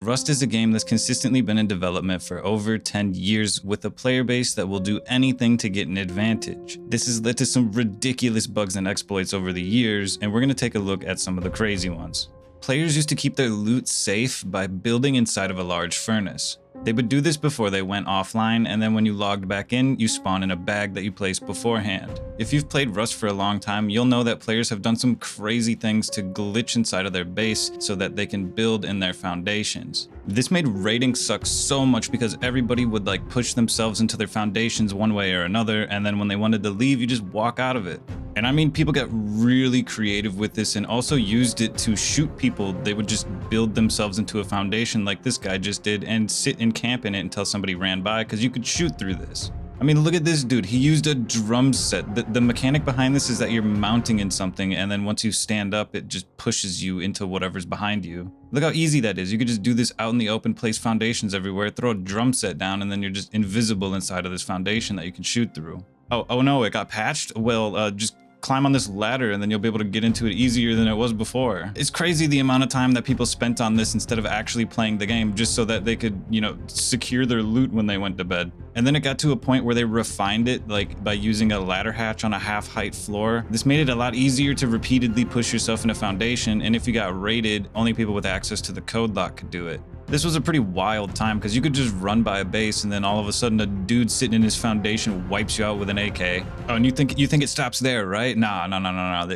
Rust is a game that's consistently been in development for over 10 years with a player base that will do anything to get an advantage. This has led to some ridiculous bugs and exploits over the years, and we're going to take a look at some of the crazy ones. Players used to keep their loot safe by building inside of a large furnace. They would do this before they went offline, and then when you logged back in, you spawn in a bag that you placed beforehand. If you've played Rust for a long time, you'll know that players have done some crazy things to glitch inside of their base so that they can build in their foundations. This made raiding suck so much because everybody would like push themselves into their foundations one way or another, and then when they wanted to leave, you just walk out of it. And I mean, people got really creative with this and also used it to shoot people. They would just build themselves into a foundation like this guy just did and sit and camp in it until somebody ran by, because you could shoot through this. I mean, look at this dude. He used a drum set. The mechanic behind this is that you're mounting in something, and then once you stand up, it just pushes you into whatever's behind you. Look how easy that is. You could just do this out in the open, place foundations everywhere, throw a drum set down, and then you're just invisible inside of this foundation that you can shoot through. Oh no, it got patched? Well, just climb on this ladder and then you'll be able to get into it easier than it was before. It's crazy the amount of time that people spent on this instead of actually playing the game just so that they could, you know, secure their loot when they went to bed. And then it got to a point where they refined it, like by using a ladder hatch on a half-height floor. This made it a lot easier to repeatedly push yourself in a foundation, and if you got raided, only people with access to the code lock could do it. This was a pretty wild time because you could just run by a base and then all of a sudden a dude sitting in his foundation wipes you out with an AK. Oh, and you think it stops there, right? No.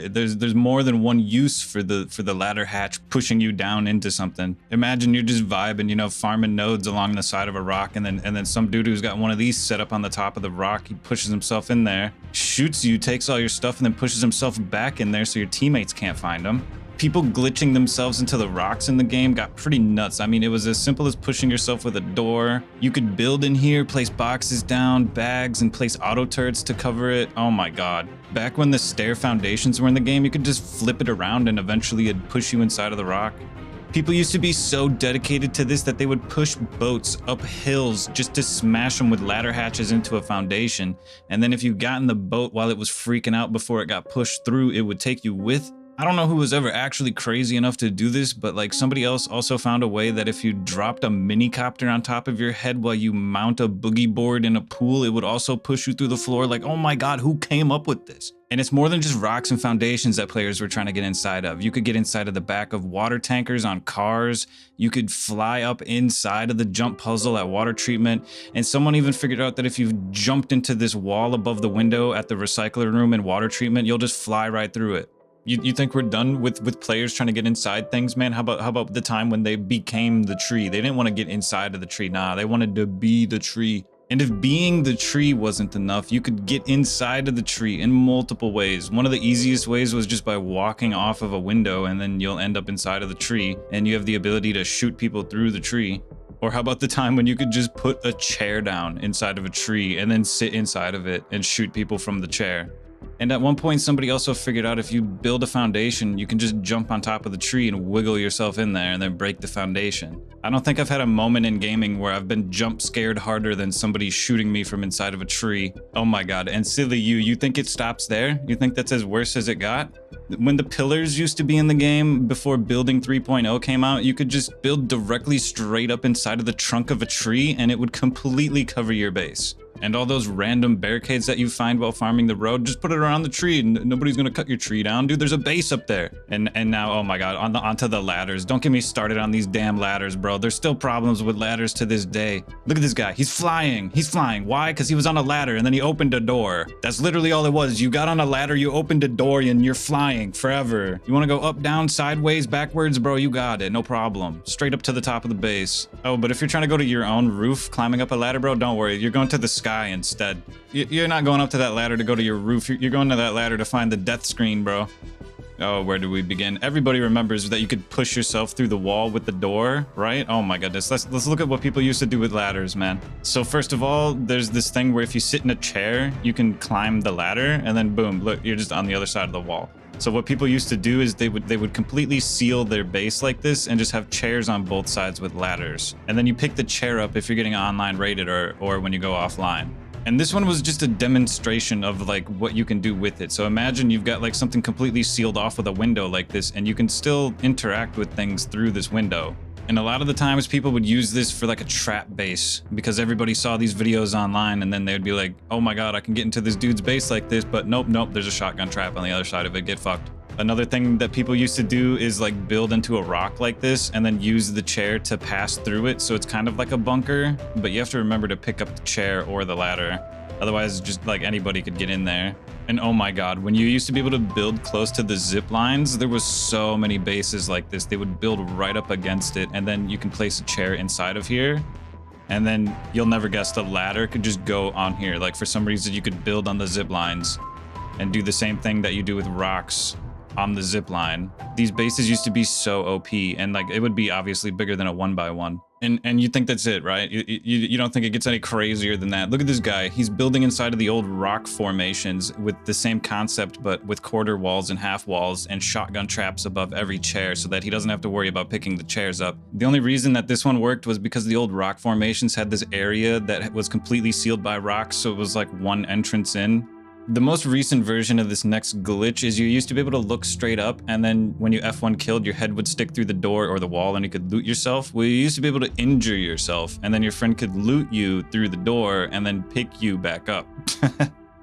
There's more than one use for the ladder hatch pushing you down into something. Imagine you're just vibing, you know, farming nodes along the side of a rock, and then some dude who's got one of these set up on the top of the rock, he pushes himself in there, shoots you, takes all your stuff, and then pushes himself back in there so your teammates can't find him. People glitching themselves into the rocks in the game got pretty nuts. I mean, it was as simple as pushing yourself with a door. You could build in here, place boxes down, bags, and place auto turrets to cover it. Oh my god. Back when the stair foundations were in the game, you could just flip it around and eventually it'd push you inside of the rock. People used to be so dedicated to this that they would push boats up hills just to smash them with ladder hatches into a foundation. And then if you got in the boat while it was freaking out before it got pushed through, it would take you with. I don't know who was ever actually crazy enough to do this, but like somebody else also found a way that if you dropped a mini copter on top of your head while you mount a boogie board in a pool, it would also push you through the floor. Like, oh my god, who came up with this? And it's more than just rocks and foundations that players were trying to get inside of. You could get inside of the back of water tankers on cars. You could fly up inside of the jump puzzle at water treatment. And someone even figured out that if you jumped into this wall above the window at the recycler room in water treatment, you'll just fly right through it. You think we're done with players trying to get inside things, man? How about the time when they became the tree? They didn't want to get inside of the tree. Nah, they wanted to be the tree. And if being the tree wasn't enough, you could get inside of the tree in multiple ways. One of the easiest ways was just by walking off of a window, and then you'll end up inside of the tree and you have the ability to shoot people through the tree. Or how about the time when you could just put a chair down inside of a tree and then sit inside of it and shoot people from the chair? And at one point, somebody also figured out if you build a foundation, you can just jump on top of the tree and wiggle yourself in there and then break the foundation. I don't think I've had a moment in gaming where I've been jump scared harder than somebody shooting me from inside of a tree. Oh my god, and silly you think it stops there? You think that's as worse as it got? When the pillars used to be in the game, before Building 3.0 came out, you could just build directly straight up inside of the trunk of a tree and it would completely cover your base. And all those random barricades that you find while farming the road, just put it around the tree and nobody's gonna cut your tree down. Dude, there's a base up there. And now, oh my god, onto the ladders. Don't get me started on these damn ladders, bro. There's still problems with ladders to this day. Look at this guy, he's flying. He's flying. Why? Because he was on a ladder and then he opened a door. That's literally all it was. You got on a ladder, you opened a door, and you're flying forever. You wanna go up, down, sideways, backwards, bro? You got it, no problem. Straight up to the top of the base. Oh, but if you're trying to go to your own roof, climbing up a ladder, bro, don't worry. You're going to the sky instead. You're not going up to that ladder to go to your roof. You're going to that ladder to find the death screen, bro. Oh, where do we begin? Everybody remembers that you could push yourself through the wall with the door, right? Oh my goodness. Let's look at what people used to do with ladders, man. So first of all, there's this thing where if you sit in a chair, you can climb the ladder and then boom, look, you're just on the other side of the wall. So what people used to do is they would completely seal their base like this and just have chairs on both sides with ladders. And then you pick the chair up if you're getting online rated or when you go offline. And this one was just a demonstration of like what you can do with it. So imagine you've got like something completely sealed off with a window like this, and you can still interact with things through this window. And a lot of the times people would use this for like a trap base because everybody saw these videos online and then they would be like, oh my god, I can get into this dude's base like this, but nope, there's a shotgun trap on the other side of it, get fucked. Another thing that people used to do is like build into a rock like this and then use the chair to pass through it. So it's kind of like a bunker, but you have to remember to pick up the chair or the ladder. Otherwise, just like anybody could get in there. And oh my god, when you used to be able to build close to the zip lines, there was so many bases like this. They would build right up against it, and then you can place a chair inside of here. And then you'll never guess the ladder could just go on here. Like for some reason, you could build on the zip lines and do the same thing that you do with rocks on the zip line. These bases used to be so OP, and like it would be obviously bigger than a 1x1. And you think that's it, right? You don't think it gets any crazier than that. Look at this guy. He's building inside of the old rock formations with the same concept, but with quarter walls and half walls and shotgun traps above every chair so that he doesn't have to worry about picking the chairs up. The only reason that this one worked was because the old rock formations had this area that was completely sealed by rocks, so it was like one entrance in. The most recent version of this next glitch is you used to be able to look straight up, and then when you F1 killed, your head would stick through the door or the wall and you could loot yourself. Well, you used to be able to injure yourself, and then your friend could loot you through the door and then pick you back up.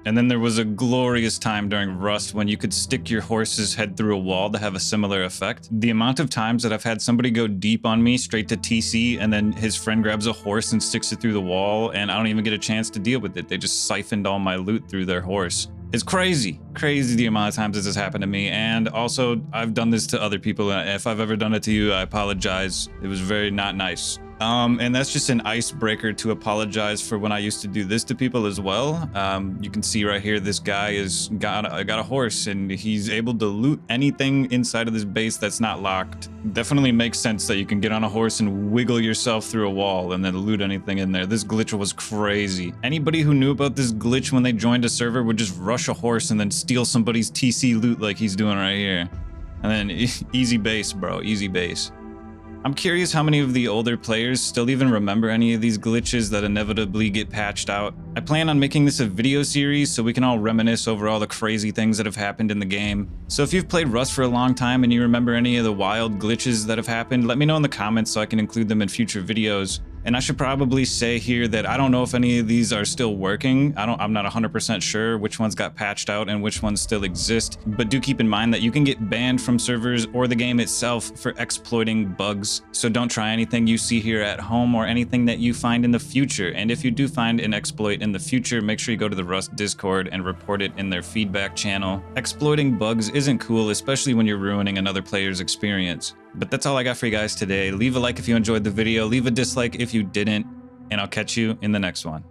And then there was a glorious time during Rust when you could stick your horse's head through a wall to have a similar effect. The amount of times that I've had somebody go deep on me straight to TC and then his friend grabs a horse and sticks it through the wall and I don't even get a chance to deal with it. They just siphoned all my loot through their horse. It's crazy the amount of times this has happened to me. And also I've done this to other people. If I've ever done it to you, I apologize. It was very not nice. And that's just an icebreaker to apologize for when I used to do this to people as well. You can see right here, this guy got a horse and he's able to loot anything inside of this base that's not locked. Definitely makes sense that you can get on a horse and wiggle yourself through a wall and then loot anything in there. This glitch was crazy. Anybody who knew about this glitch when they joined a server would just rush a horse and then steal somebody's TC loot like he's doing right here. And then easy base, bro, easy base. I'm curious how many of the older players still even remember any of these glitches that inevitably get patched out. I plan on making this a video series so we can all reminisce over all the crazy things that have happened in the game. So if you've played Rust for a long time and you remember any of the wild glitches that have happened, let me know in the comments so I can include them in future videos. And I should probably say here that I don't know if any of these are still working. I'm not 100% sure which ones got patched out and which ones still exist, but do keep in mind that you can get banned from servers or the game itself for exploiting bugs. So don't try anything you see here at home or anything that you find in the future. And if you do find an exploit in the future, make sure you go to the Rust Discord and report it in their feedback channel. Exploiting bugs isn't cool, especially when you're ruining another player's experience. But that's all I got for you guys today. Leave a like if you enjoyed the video, leave a dislike if you didn't, and I'll catch you in the next one.